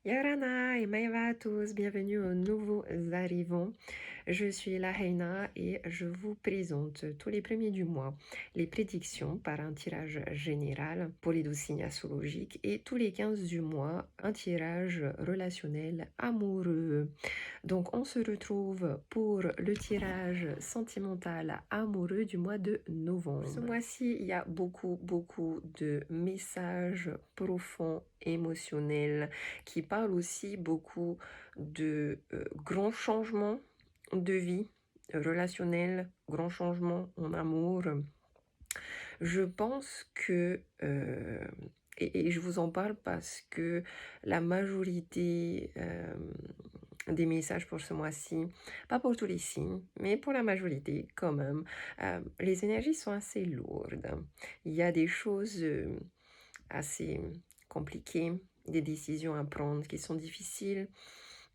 Yorana et Maeva à tous, bienvenue aux nouveaux arrivants. Je suis la Heina et je vous présente tous les premiers du mois les prédictions par un tirage général pour les 12 signes astrologiques et tous les 15 du mois un tirage relationnel amoureux. Donc on se retrouve pour le tirage sentimental amoureux du mois de novembre. Ce mois-ci, il y a beaucoup de messages profonds, émotionnels, qui parlent aussi beaucoup de grands changements de vie relationnels, grands changements en amour. Je pense que et je vous en parle parce que la majorité des messages pour ce mois-ci, pas pour tous les signes, mais pour la majorité quand même, les énergies sont assez lourdes. Il y a des choses assez compliquées, des décisions à prendre qui sont difficiles,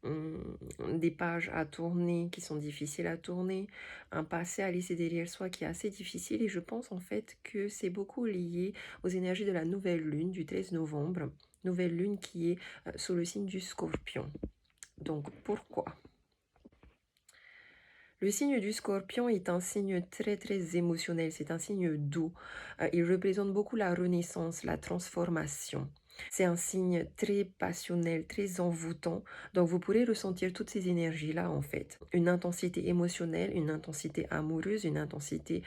des pages à tourner qui sont difficiles à tourner, un passé à laisser derrière soi qui est assez difficile et je pense en fait que c'est beaucoup lié aux énergies de la nouvelle lune du 13 novembre, nouvelle lune qui est sous le signe du Scorpion. Donc pourquoi? Le signe du Scorpion est un signe très émotionnel, c'est un signe doux. Il représente beaucoup la renaissance, la transformation. C'est un signe très passionnel, très envoûtant. Donc vous pourrez ressentir toutes ces énergies-là en fait. Une intensité émotionnelle, une intensité amoureuse, une intensité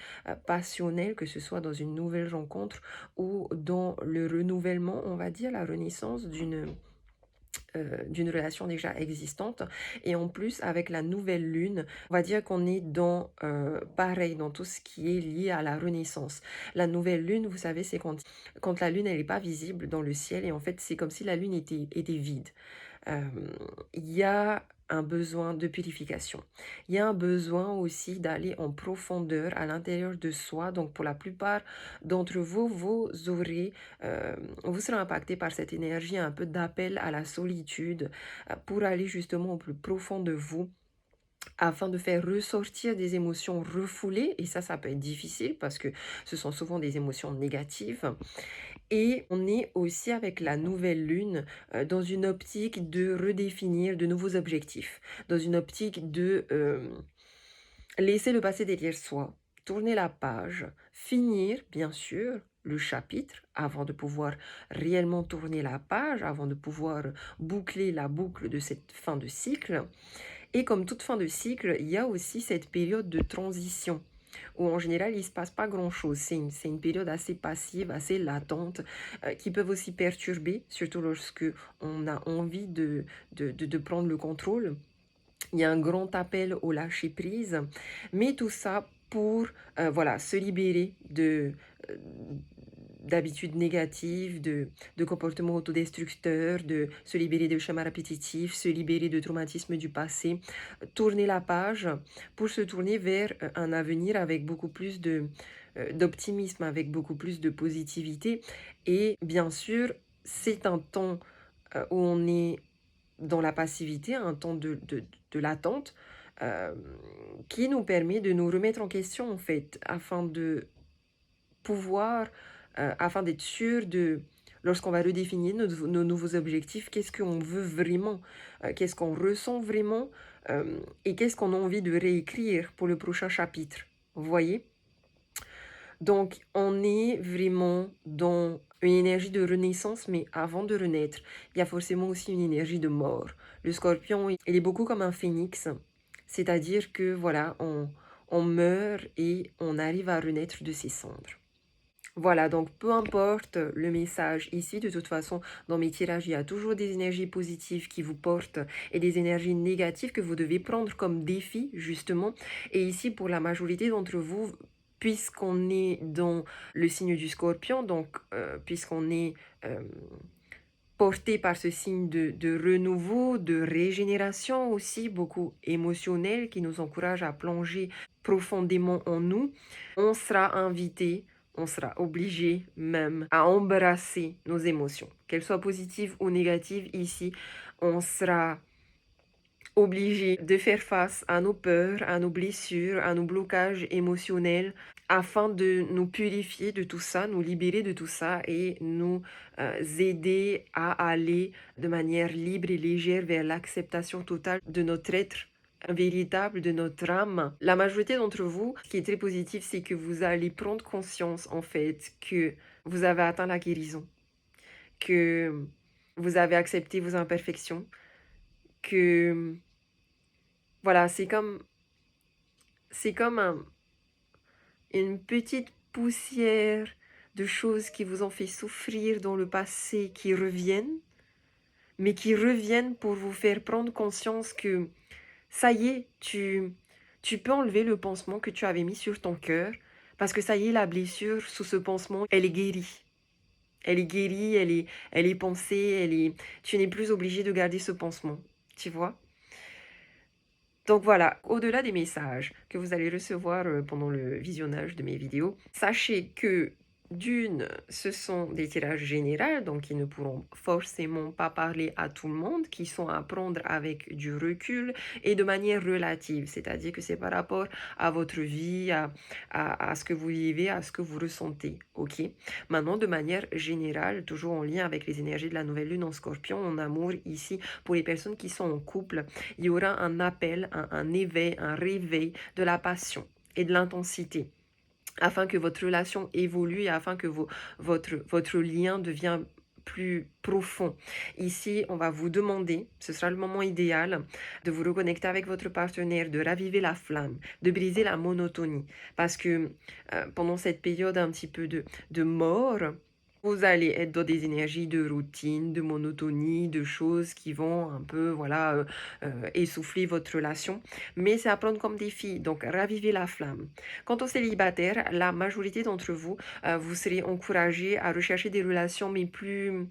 passionnelle, que ce soit dans une nouvelle rencontre ou dans le renouvellement, on va dire, la renaissance d'une relation déjà existante et en plus avec la nouvelle lune on va dire qu'on est dans pareil dans tout ce qui est lié à la renaissance. La nouvelle lune, vous savez, c'est quand la lune elle n'est pas visible dans le ciel et en fait c'est comme si la lune était vide. Il y a un besoin de purification. Il y a un besoin aussi d'aller en profondeur à l'intérieur de soi. Donc, pour la plupart d'entre vous, vous serez impacté par cette énergie un peu d'appel à la solitude pour aller justement au plus profond de vous afin de faire ressortir des émotions refoulées. Et ça peut être difficile parce que ce sont souvent des émotions négatives. Et on est aussi avec la nouvelle lune dans une optique de redéfinir de nouveaux objectifs, dans une optique de laisser le passé derrière soi, tourner la page, finir bien sûr le chapitre avant de pouvoir réellement tourner la page, avant de pouvoir boucler la boucle de cette fin de cycle. Et comme toute fin de cycle, il y a aussi cette période de transition où en général il ne se passe pas grand-chose. C'est une période assez passive, assez latente, qui peuvent aussi perturber, surtout lorsque on a envie de prendre le contrôle. Il y a un grand appel au lâcher-prise, mais tout ça pour voilà, se libérer euh, d'habitudes négatives, de comportements autodestructeurs, de se libérer de schémas répétitifs, se libérer de traumatismes du passé, tourner la page pour se tourner vers un avenir avec beaucoup plus d'optimisme, avec beaucoup plus de positivité. Et bien sûr, c'est un temps où on est dans la passivité, un temps de l'attente euh, qui nous permet de nous remettre en question en fait, afin d'être sûr de, lorsqu'on va redéfinir nos nouveaux objectifs, qu'est-ce qu'on veut vraiment, qu'est-ce qu'on ressent vraiment et qu'est-ce qu'on a envie de réécrire pour le prochain chapitre. Vous voyez? Donc, on est vraiment dans une énergie de renaissance, mais avant de renaître, il y a forcément aussi une énergie de mort. Le scorpion, il est beaucoup comme un phénix, c'est-à-dire que voilà, on meurt et on arrive à renaître de ses cendres. Voilà, donc peu importe le message ici, de toute façon, dans mes tirages, il y a toujours des énergies positives qui vous portent et des énergies négatives que vous devez prendre comme défi, justement. Et ici, pour la majorité d'entre vous, puisqu'on est dans le signe du Scorpion, donc puisqu'on est porté par ce signe de renouveau, de régénération aussi, beaucoup émotionnel, qui nous encourage à plonger profondément en nous, on sera invité, on sera obligé même à embrasser nos émotions, qu'elles soient positives ou négatives. Ici, on sera obligé de faire face à nos peurs, à nos blessures, à nos blocages émotionnels, afin de nous purifier de tout ça, nous libérer de tout ça et nous aider à aller de manière libre et légère vers l'acceptation totale de notre être véritable, de notre âme. La majorité d'entre vous, ce qui est très positif, c'est que vous allez prendre conscience en fait que vous avez atteint la guérison, que vous avez accepté vos imperfections, que voilà, c'est comme une petite poussière de choses qui vous ont fait souffrir dans le passé qui reviennent, mais qui reviennent pour vous faire prendre conscience que ça y est, tu peux enlever le pansement que tu avais mis sur ton cœur, parce que ça y est, la blessure sous ce pansement, elle est guérie. Elle est guérie, elle est pansée, tu n'es plus obligé de garder ce pansement, tu vois? Donc voilà, au-delà des messages que vous allez recevoir pendant le visionnage de mes vidéos, sachez que d'une, ce sont des tirages généraux, donc ils ne pourront forcément pas parler à tout le monde, qui sont à prendre avec du recul et de manière relative, c'est-à-dire que c'est par rapport à votre vie, à ce que vous vivez, à ce que vous ressentez, ok? Maintenant, de manière générale, toujours en lien avec les énergies de la nouvelle lune en scorpion, en amour, ici, pour les personnes qui sont en couple, il y aura un appel, un éveil, un réveil de la passion et de l'intensité afin que votre relation évolue et afin que votre lien devienne plus profond. Ici, on va vous demander, ce sera le moment idéal, de vous reconnecter avec votre partenaire, de raviver la flamme, de briser la monotonie. Parce que pendant cette période un petit peu de mort, vous allez être dans des énergies de routine, de monotonie, de choses qui vont un peu, voilà, essouffler votre relation. Mais c'est à prendre comme défi, donc ravivez la flamme. Quant aux célibataires, la majorité d'entre vous, vous serez encouragés à rechercher des relations, mais plus,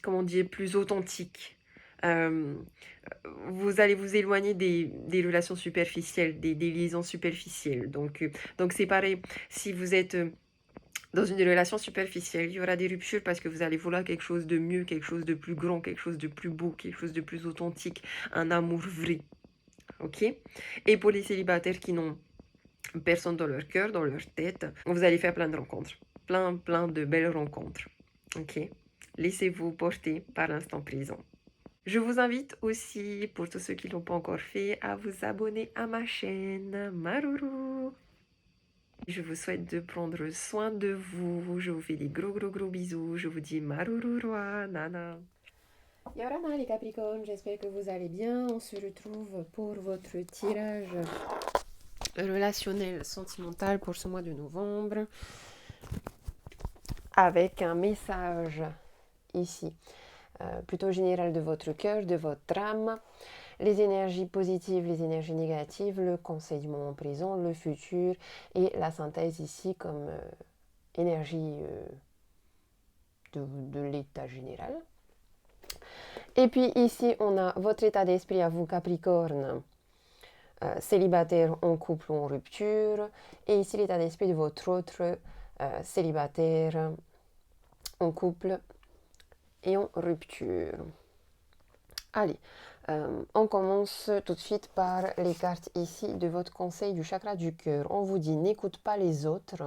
comment dire, plus authentiques. Vous allez vous éloigner des relations superficielles, des liaisons superficielles. Donc c'est pareil, si vous êtes dans une relation superficielle, il y aura des ruptures parce que vous allez vouloir quelque chose de mieux, quelque chose de plus grand, quelque chose de plus beau, quelque chose de plus authentique, un amour vrai. Ok? Et pour les célibataires qui n'ont personne dans leur cœur, dans leur tête, vous allez faire plein de rencontres. Plein de belles rencontres. Ok? Laissez-vous porter par l'instant présent. Je vous invite aussi, pour tous ceux qui ne l'ont pas encore fait, à vous abonner à ma chaîne Maruru. Je vous souhaite de prendre soin de vous. Je vous fais des gros bisous. Je vous dis Marururua, Nana. Yorana les Capricornes, j'espère que vous allez bien. On se retrouve pour votre tirage relationnel sentimental pour ce mois de novembre avec un message ici plutôt général de votre cœur, de votre âme, les énergies positives, les énergies négatives, le conseil du moment présent, le futur et la synthèse ici comme énergie de l'état général. Et puis ici, on a votre état d'esprit à vous, Capricorne, célibataire en couple ou en rupture. Et ici, l'état d'esprit de votre autre célibataire en couple et en rupture. Allez, on commence tout de suite par les cartes ici de votre conseil du chakra du cœur. On vous dit, n'écoute pas les autres.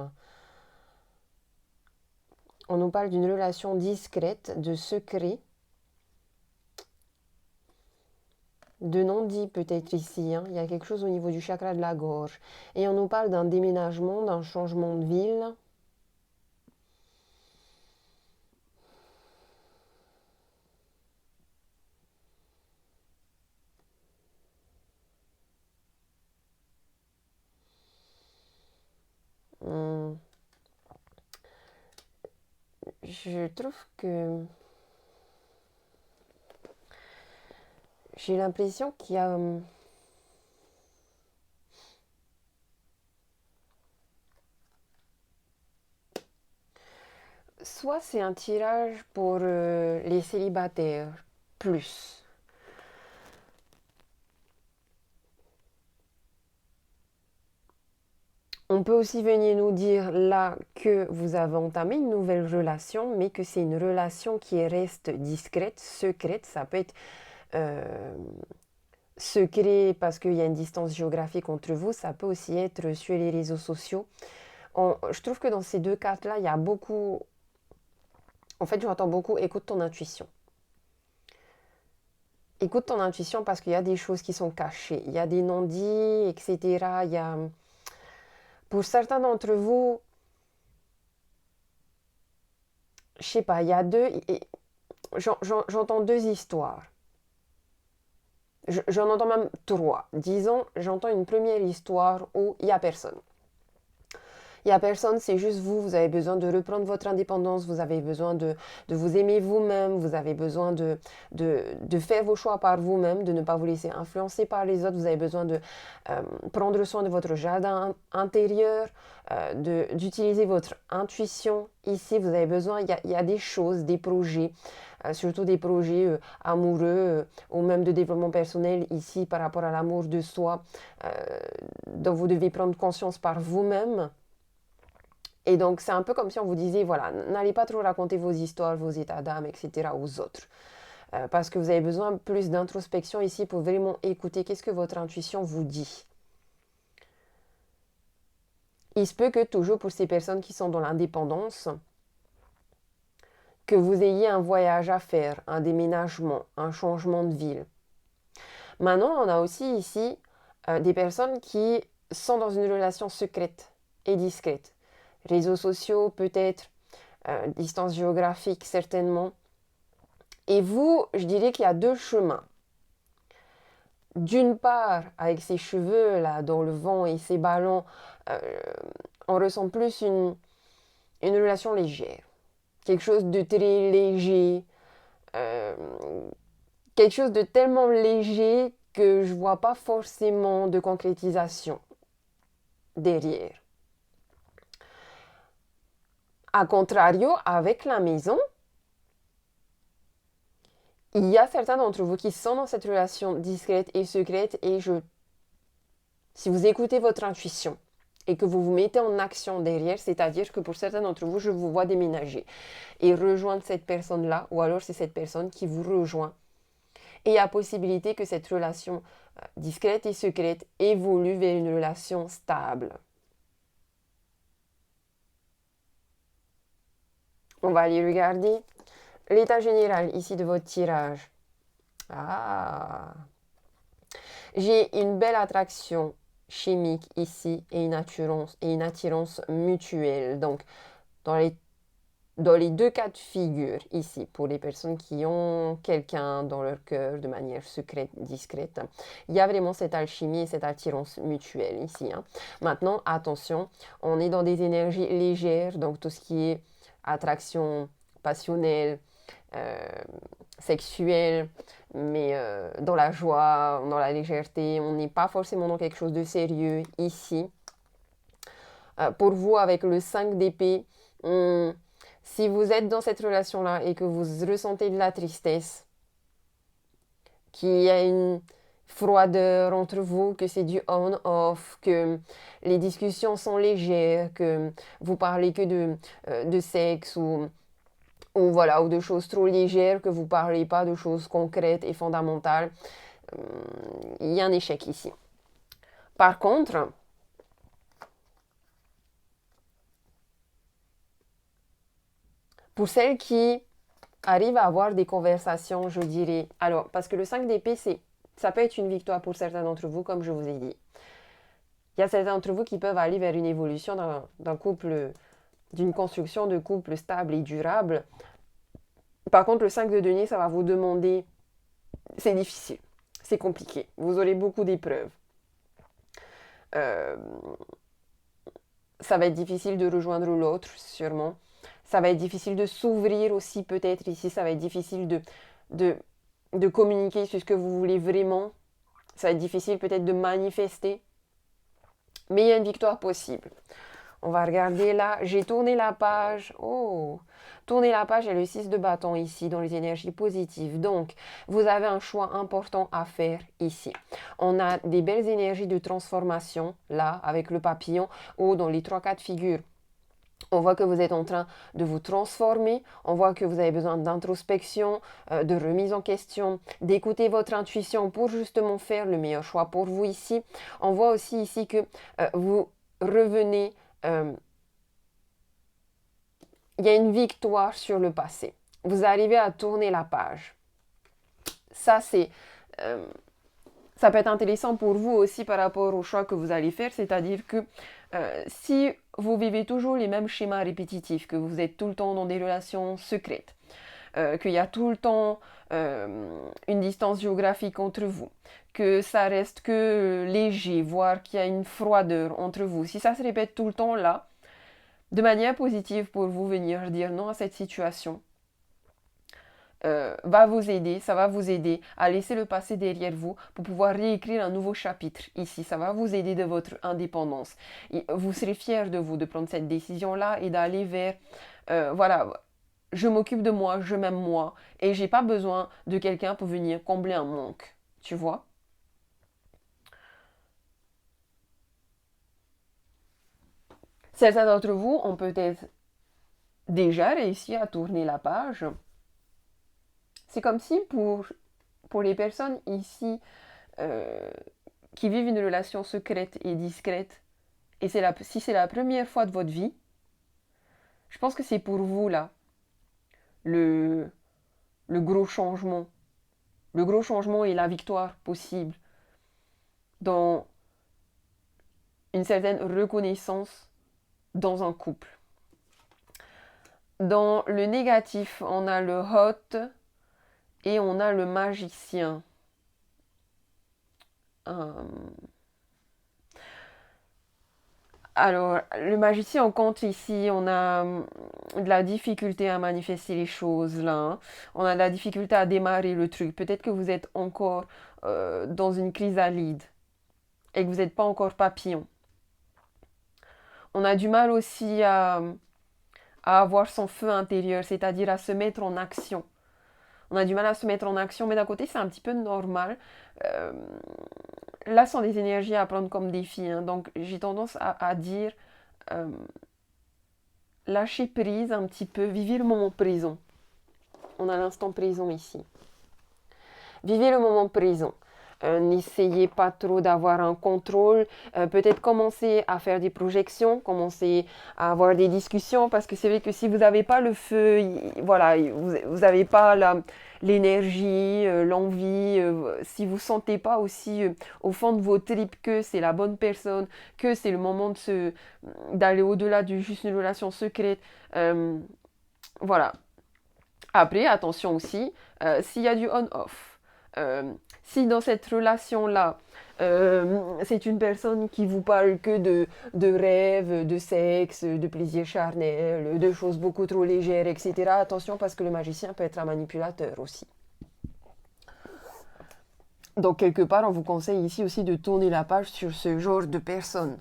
On nous parle d'une relation discrète, de secret, de non-dit peut-être ici. Il y a quelque chose au niveau du chakra de la gorge. Et on nous parle d'un déménagement, d'un changement de ville. Je trouve que j'ai l'impression qu'il y a soit c'est un tirage pour les célibataires, plus. On peut aussi venir nous dire là que vous avez entamé une nouvelle relation, mais que c'est une relation qui reste discrète, secrète. Ça peut être secret parce qu'il y a une distance géographique entre vous, ça peut aussi être sur les réseaux sociaux. Je trouve que dans ces deux cartes-là, il y a beaucoup... En fait, j'entends beaucoup, écoute ton intuition. Écoute ton intuition parce qu'il y a des choses qui sont cachées. Il y a des non-dits, etc. Il y a... Pour certains d'entre vous, je sais pas, il y a deux... J'entends deux histoires. J'en entends même trois. Disons, j'entends une première histoire où il n'y a personne. Il n'y a personne, c'est juste vous. Vous avez besoin de reprendre votre indépendance. Vous avez besoin de vous aimer vous-même. Vous avez besoin de faire vos choix par vous-même, de ne pas vous laisser influencer par les autres. Vous avez besoin de prendre soin de votre jardin intérieur, d'utiliser votre intuition. Ici, vous avez besoin, il y a des choses, des projets. Surtout des projets amoureux ou même de développement personnel ici par rapport à l'amour de soi dont vous devez prendre conscience par vous-même. Et donc, c'est un peu comme si on vous disait, voilà, n'allez pas trop raconter vos histoires, vos états d'âme, etc. aux autres. Parce que vous avez besoin plus d'introspection ici pour vraiment écouter qu'est-ce que votre intuition vous dit. Il se peut que toujours pour ces personnes qui sont dans l'indépendance, que vous ayez un voyage à faire, un déménagement, un changement de ville. Maintenant, on a aussi ici des personnes qui sont dans une relation secrète et discrète. Réseaux sociaux peut-être, distance géographique certainement. Et vous, je dirais qu'il y a deux chemins. D'une part, avec ses cheveux là dans le vent et ses ballons, on ressent plus une relation légère. Quelque chose de très léger. Euh, quelque chose de tellement léger que je vois pas forcément de concrétisation derrière. A contrario, avec la maison, il y a certains d'entre vous qui sont dans cette relation discrète et secrète et si vous écoutez votre intuition et que vous vous mettez en action derrière, c'est-à-dire que pour certains d'entre vous, je vous vois déménager et rejoindre cette personne-là, ou alors c'est cette personne qui vous rejoint. Et il y a possibilité que cette relation discrète et secrète évolue vers une relation stable. On va aller regarder l'état général ici de votre tirage. Ah, j'ai une belle attraction chimique ici et une attirance mutuelle. Donc, dans les deux cas de figure ici, pour les personnes qui ont quelqu'un dans leur cœur de manière secrète, discrète, il y a vraiment cette alchimie et cette attirance mutuelle ici. Maintenant, attention, on est dans des énergies légères, donc tout ce qui est attraction passionnelle, sexuelle, mais dans la joie, dans la légèreté, on n'est pas forcément dans quelque chose de sérieux ici. Pour vous, avec le 5 d'épée, si vous êtes dans cette relation-là et que vous ressentez de la tristesse, qu'il y a une froideur entre vous, que c'est du on-off, que les discussions sont légères, que vous parlez que de sexe ou voilà, ou de choses trop légères, que vous ne parlez pas de choses concrètes et fondamentales, il y a un échec ici. Par contre, pour celles qui arrivent à avoir des conversations, je dirais, alors, parce que le 5 d'épée, ça peut être une victoire pour certains d'entre vous, comme je vous ai dit. Il y a certains d'entre vous qui peuvent aller vers une évolution d'un couple, d'une construction de couple stable et durable. Par contre, le 5 de denier, ça va vous demander... C'est difficile, c'est compliqué. Vous aurez beaucoup d'épreuves. Ça va être difficile de rejoindre l'autre, sûrement. Ça va être difficile de s'ouvrir aussi, peut-être. Ici, ça va être difficile de communiquer sur ce que vous voulez vraiment. Ça va être difficile peut-être de manifester. Mais il y a une victoire possible. On va regarder là. J'ai tourné la page. Oh, tourner la page et le 6 de bâton ici dans les énergies positives. Donc, vous avez un choix important à faire ici. On a des belles énergies de transformation là avec le papillon ou dans les 3 cas de figure. On voit que vous êtes en train de vous transformer, on voit que vous avez besoin d'introspection, de remise en question, d'écouter votre intuition pour justement faire le meilleur choix pour vous ici. On voit aussi ici que vous revenez, il y a une victoire sur le passé. Vous arrivez à tourner la page. Ça, ça peut être intéressant pour vous aussi par rapport au choix que vous allez faire, c'est-à-dire que si vous vivez toujours les mêmes schémas répétitifs, que vous êtes tout le temps dans des relations secrètes, qu'il y a tout le temps une distance géographique entre vous, que ça reste que léger, voire qu'il y a une froideur entre vous, si ça se répète tout le temps là, de manière positive pour vous venir dire non à cette situation, va vous aider, ça va vous aider à laisser le passé derrière vous pour pouvoir réécrire un nouveau chapitre ici. Ça va vous aider de votre indépendance. Et vous serez fier de vous de prendre cette décision-là et d'aller vers, voilà, je m'occupe de moi, je m'aime moi et j'ai pas besoin de quelqu'un pour venir combler un manque. Tu vois? Certains d'entre vous ont peut-être déjà réussi à tourner la page. C'est comme si pour les personnes ici euh, qui vivent une relation secrète et discrète, et si c'est la première fois de votre vie, je pense que c'est pour vous là le, le gros changement. Le gros changement et la victoire possible dans une certaine reconnaissance dans un couple. Dans le négatif, on a le hot et on a le magicien. Alors, le magicien, on compte ici, on a de la difficulté à manifester les choses là. Hein. On a de la difficulté à démarrer le truc. Peut-être que vous êtes encore dans une chrysalide et que vous n'êtes pas encore papillon. On a du mal aussi à avoir son feu intérieur, c'est-à-dire à se mettre en action. On a du mal à se mettre en action, mais d'un côté, c'est un petit peu normal. Euh, Là, ce sont des énergies à prendre comme défi. Hein. Donc, j'ai tendance à dire euh, lâcher prise un petit peu, vivez le moment présent. On a l'instant présent ici. Vivez le moment présent. N'essayez pas trop d'avoir un contrôle. Peut-être commencer à faire des projections, commencer à avoir des discussions, parce que c'est vrai que si vous n'avez pas le feu, voilà, vous n'avez pas l'énergie, l'envie, si vous ne sentez pas aussi au fond de vos tripes que c'est la bonne personne, que c'est le moment d'aller au-delà de juste une relation secrète, voilà. Après, attention aussi, s'il y a du on-off, si dans cette relation-là, c'est une personne qui vous parle que de rêves, de sexe, de plaisir charnel, de choses beaucoup trop légères, etc., attention parce que le magicien peut être un manipulateur aussi. Donc quelque part, on vous conseille ici aussi de tourner la page sur ce genre de personnes.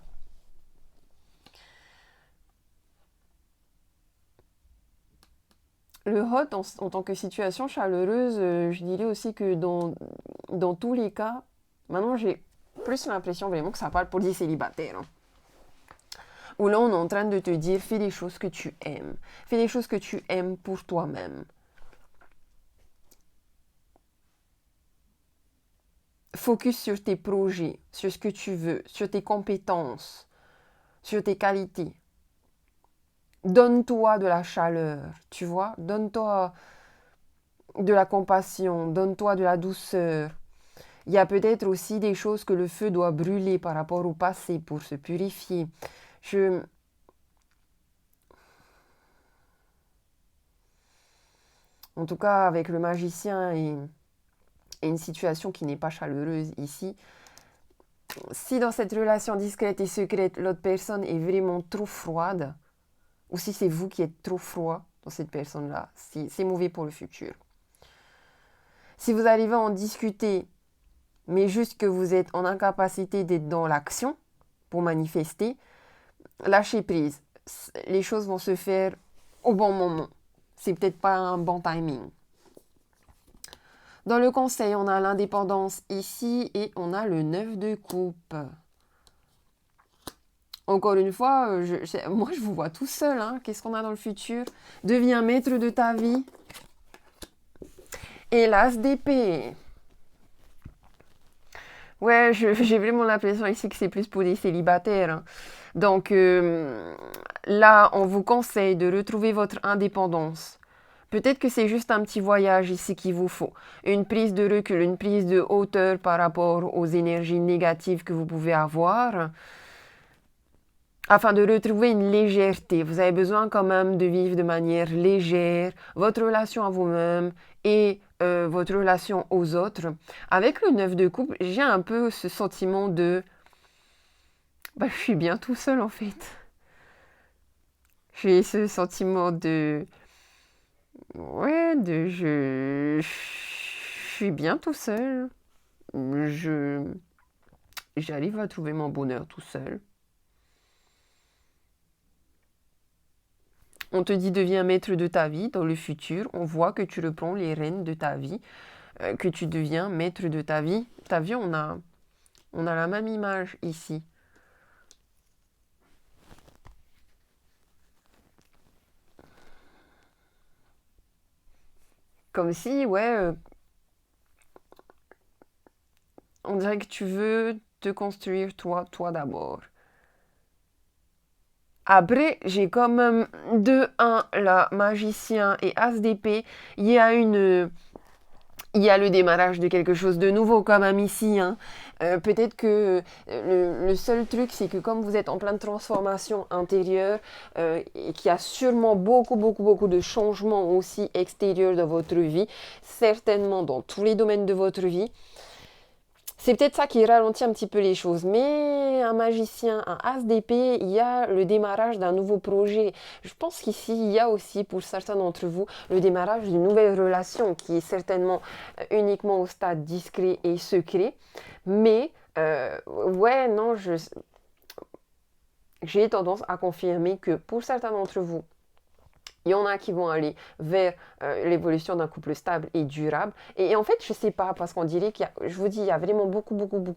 Le hot en tant que situation chaleureuse, je dirais aussi que dans tous les cas, maintenant j'ai plus l'impression vraiment que ça parle pour des célibataires. Hein. Où là on est en train de te dire fais des choses que tu aimes. Fais des choses que tu aimes pour toi-même. Focus sur tes projets, sur ce que tu veux, sur tes compétences, sur tes qualités. Donne-toi de la chaleur, tu vois. Donne-toi de la compassion, donne-toi de la douceur. Il y a peut-être aussi des choses que le feu doit brûler par rapport au passé pour se purifier. En tout cas, avec le magicien et une situation qui n'est pas chaleureuse ici, si dans cette relation discrète et secrète, l'autre personne est vraiment trop froide, ou si c'est vous qui êtes trop froid dans cette personne-là, c'est mauvais pour le futur. Si vous arrivez à en discuter, mais juste que vous êtes en incapacité d'être dans l'action pour manifester, lâchez prise. Les choses vont se faire au bon moment. C'est peut-être pas un bon timing. Dans le conseil, on a l'indépendance ici et on a le 9 de coupe. Encore une fois, moi je vous vois tout seul. Hein. Qu'est-ce qu'on a dans le futur? Deviens maître de ta vie. Et l'as d'épée. Ouais, j'ai vraiment l'impression ici que c'est plus pour les célibataires. Hein. Donc là, on vous conseille de retrouver votre indépendance. Peut-être que c'est juste un petit voyage ici qu'il vous faut. Une prise de recul, une prise de hauteur par rapport aux énergies négatives que vous pouvez avoir, afin de retrouver une légèreté. Vous avez besoin quand même de vivre de manière légère votre relation à vous-même et votre relation aux autres. Avec le 9 de coupe, j'ai un peu ce sentiment de... je suis bien tout seul en fait. J'ai ce sentiment de... Ouais, je suis bien tout seul. Je... J'arrive à trouver mon bonheur tout seul. On te dit deviens maître de ta vie dans le futur. On voit que tu reprends les rênes de ta vie, que tu deviens maître de ta vie. T'as vu, on a la même image ici. Comme si, ouais, on dirait que tu veux te construire toi d'abord. Après, j'ai quand même 2-1 là, magicien et as d'épée. Il y a le démarrage de quelque chose de nouveau quand même ici. Hein. Peut-être que le seul truc, c'est que comme vous êtes en pleine transformation intérieure, et qu'il y a sûrement beaucoup de changements aussi extérieurs dans votre vie, certainement dans tous les domaines de votre vie, c'est peut-être ça qui ralentit un petit peu les choses. Mais un magicien, un as d'épée, il y a le démarrage d'un nouveau projet. Je pense qu'ici, il y a aussi pour certains d'entre vous le démarrage d'une nouvelle relation qui est certainement uniquement au stade discret et secret. Mais, ouais, non, j'ai tendance à confirmer que pour certains d'entre vous, il y en a qui vont aller vers l'évolution d'un couple stable et durable. Et en fait, je ne sais pas, parce qu'on dirait je vous dis, il y a vraiment beaucoup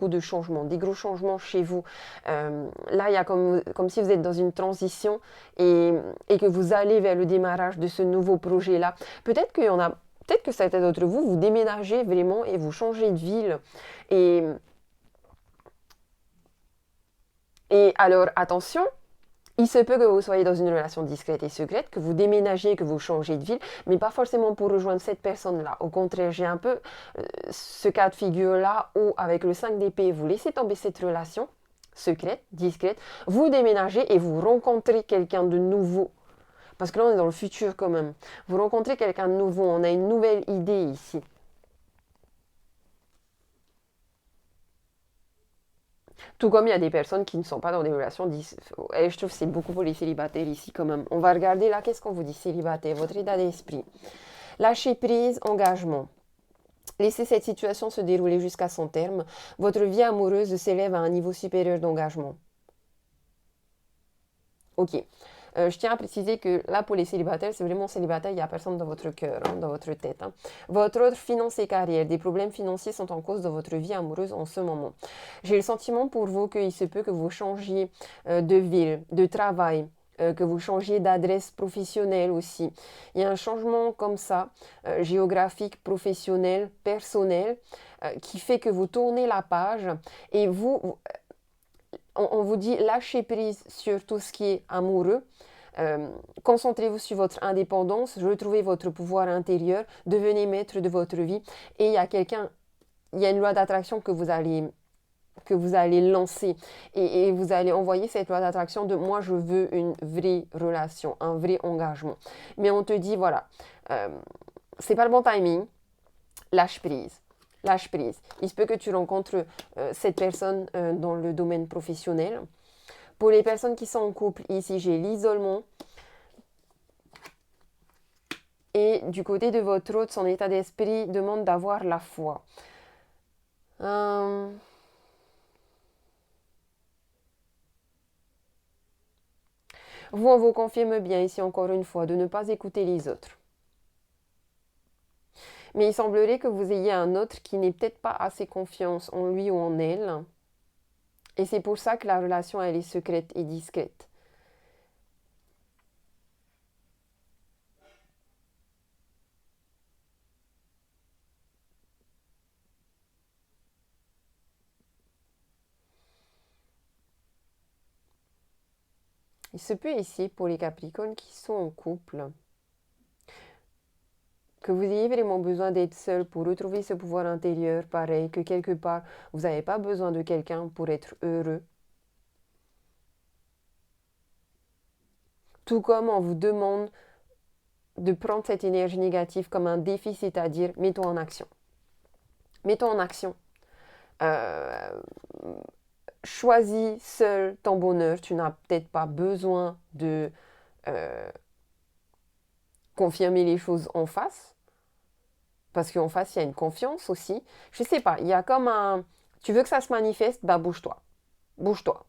de changements, des gros changements chez vous. Là, il y a comme si vous êtes dans une transition et que vous allez vers le démarrage de ce nouveau projet-là. Peut-être que certains d'entre vous, vous déménagez vraiment et vous changez de ville. Et alors, attention, il se peut que vous soyez dans une relation discrète et secrète, que vous déménagez, que vous changez de ville, mais pas forcément pour rejoindre cette personne-là. Au contraire, j'ai un peu ce cas de figure-là où, avec le 5 d'épée, vous laissez tomber cette relation secrète, discrète, vous déménagez et vous rencontrez quelqu'un de nouveau. Parce que là, on est dans le futur quand même. Vous rencontrez quelqu'un de nouveau, on a une nouvelle idée ici. Tout comme il y a des personnes qui ne sont pas dans des relations. Et je trouve que c'est beaucoup pour les célibataires ici quand même. On va regarder là, qu'est-ce qu'on vous dit célibataire, votre état d'esprit. Lâcher prise, engagement. Laissez cette situation se dérouler jusqu'à son terme. Votre vie amoureuse s'élève à un niveau supérieur d'engagement. Ok. Je tiens à préciser que là, pour les célibataires, c'est vraiment célibataire, il n'y a personne dans votre cœur, hein, dans votre tête. Hein. Votre ordre finance et carrière, des problèmes financiers sont en cause dans votre vie amoureuse en ce moment. J'ai le sentiment pour vous qu'il se peut que vous changiez de ville, de travail, que vous changiez d'adresse professionnelle aussi. Il y a un changement comme ça, géographique, professionnel, personnel, qui fait que vous tournez la page et on vous dit lâchez prise sur tout ce qui est amoureux. Concentrez-vous sur votre indépendance, retrouvez votre pouvoir intérieur, devenez maître de votre vie. Et il y a une loi d'attraction que vous allez lancer. Et vous allez envoyer cette loi d'attraction de moi je veux une vraie relation, un vrai engagement. Mais on te dit voilà, c'est pas le bon timing, lâche prise. Lâche prise. Il se peut que tu rencontres cette personne dans le domaine professionnel. Pour les personnes qui sont en couple, ici j'ai l'isolement. Et du côté de votre autre, son état d'esprit demande d'avoir la foi. Vous, on vous confirme bien ici encore une fois de ne pas écouter les autres. Mais il semblerait que vous ayez un autre qui n'ait peut-être pas assez confiance en lui ou en elle. Et c'est pour ça que la relation, elle est secrète et discrète. Il se peut ici, pour les Capricornes qui sont en couple, que vous ayez vraiment besoin d'être seul pour retrouver ce pouvoir intérieur, pareil, que quelque part, vous n'avez pas besoin de quelqu'un pour être heureux. Tout comme on vous demande de prendre cette énergie négative comme un défi, c'est-à-dire mettons en action. Mettons en action. Choisis seul ton bonheur. Tu n'as peut-être pas besoin de confirmer les choses en face. Parce qu'en face, il y a une confiance aussi. Je sais pas, il y a comme un... Tu veux que ça se manifeste, bah bouge-toi. Bouge-toi.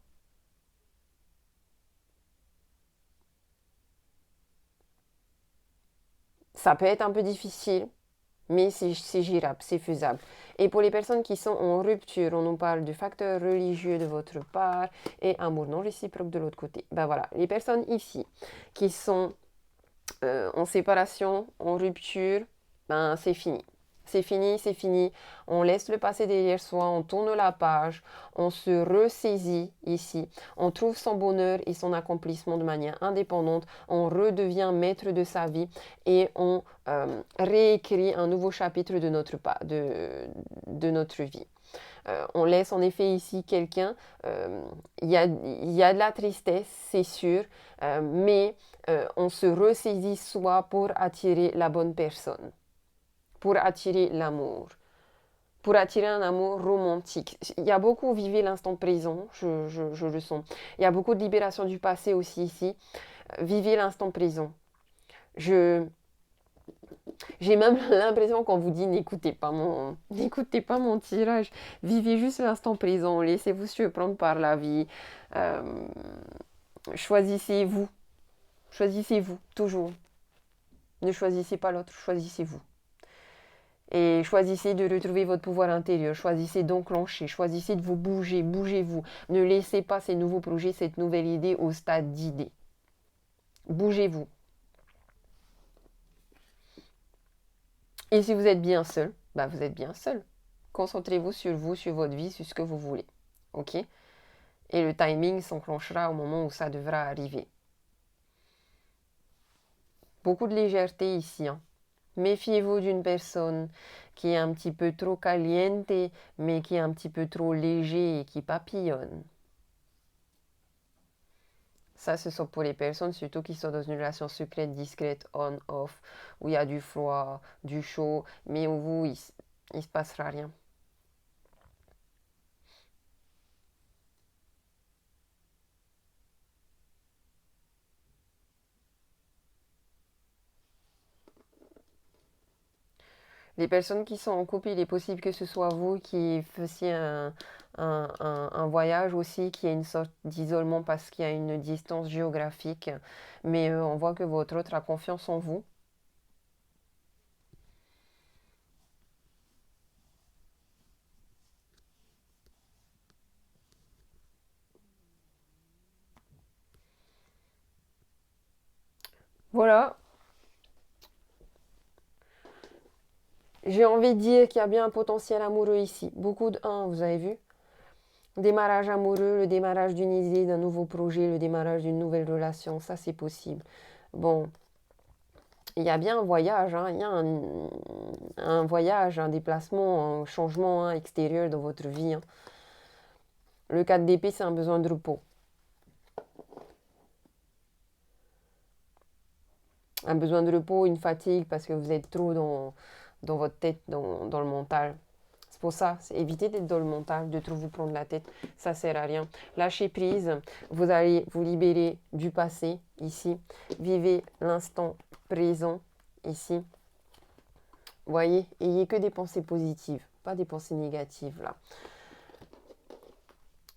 Ça peut être un peu difficile, mais c'est gérable, c'est faisable. Et pour les personnes qui sont en rupture, on nous parle du facteur religieux de votre part et amour non réciproque de l'autre côté. Ben voilà, les personnes ici qui sont en séparation, en rupture, ben c'est fini. C'est fini, c'est fini. On laisse le passé derrière soi, on tourne la page, on se ressaisit ici, on trouve son bonheur et son accomplissement de manière indépendante, on redevient maître de sa vie et on réécrit un nouveau chapitre de notre vie. On laisse en effet ici quelqu'un, il y a de la tristesse, c'est sûr, mais on se ressaisit soi pour attirer la bonne personne, pour attirer l'amour, pour attirer un amour romantique. Il y a beaucoup, vivez l'instant présent, je le sens. Il y a beaucoup de libération du passé aussi ici. Vivez l'instant présent. J'ai même l'impression qu'on vous dit n'écoutez pas mon tirage. Vivez juste l'instant présent. Laissez-vous surprendre par la vie. Choisissez-vous. Choisissez-vous, toujours. Ne choisissez pas l'autre, choisissez-vous. Et choisissez de retrouver votre pouvoir intérieur, choisissez d'enclencher, choisissez de vous bouger, bougez-vous. Ne laissez pas ces nouveaux projets, cette nouvelle idée au stade d'idée. Bougez-vous. Et si vous êtes bien seul, bah vous êtes bien seul. Concentrez-vous, sur votre vie, sur ce que vous voulez. Ok? Et le timing s'enclenchera au moment où ça devra arriver. Beaucoup de légèreté ici, hein. Méfiez-vous d'une personne qui est un petit peu trop caliente, mais qui est un petit peu trop léger et qui papillonne. Ça, ce sont pour les personnes surtout qui sont dans une relation secrète, discrète, on-off, où il y a du froid, du chaud, mais où vous, il se passera rien. Les personnes qui sont en couple, il est possible que ce soit vous qui fassiez un voyage aussi, qui est une sorte d'isolement parce qu'il y a une distance géographique. Mais on voit que votre autre a confiance en vous. Voilà. J'ai envie de dire qu'il y a bien un potentiel amoureux ici. Beaucoup de 1, vous avez vu? Démarrage amoureux, le démarrage d'une idée, d'un nouveau projet, le démarrage d'une nouvelle relation, ça c'est possible. Bon, il y a bien un voyage, hein, il y a un voyage, un déplacement, un changement extérieur dans votre vie. Hein. Le 4 d'épée, c'est un besoin de repos. Un besoin de repos, une fatigue parce que vous êtes trop dans votre tête, dans le mental. C'est pour ça, c'est éviter d'être dans le mental, de trop vous prendre la tête, ça sert à rien. Lâchez prise, vous allez vous libérer du passé ici. Vivez l'instant présent ici. Voyez, ayez que des pensées positives, pas des pensées négatives là.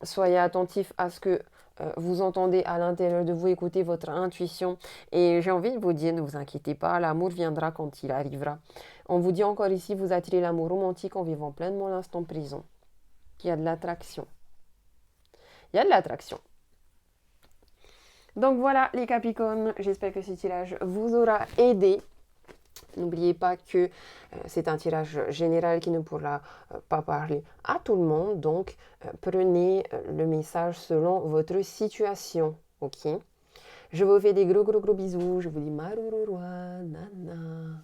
Soyez attentif à ce que vous entendez à l'intérieur de vous, écoutez votre intuition. Et j'ai envie de vous dire, ne vous inquiétez pas, l'amour viendra quand il arrivera. On vous dit encore ici, vous attirez l'amour romantique en vivant pleinement l'instant présent, qu'il y a de l'attraction. il y a de l'attraction. Donc voilà les Capricornes, j'espère que ce tirage vous aura aidé. N'oubliez pas que c'est un tirage général qui ne pourra pas parler à tout le monde, donc prenez le message selon votre situation, ok? Je vous fais des gros bisous, je vous dis marururua, nana.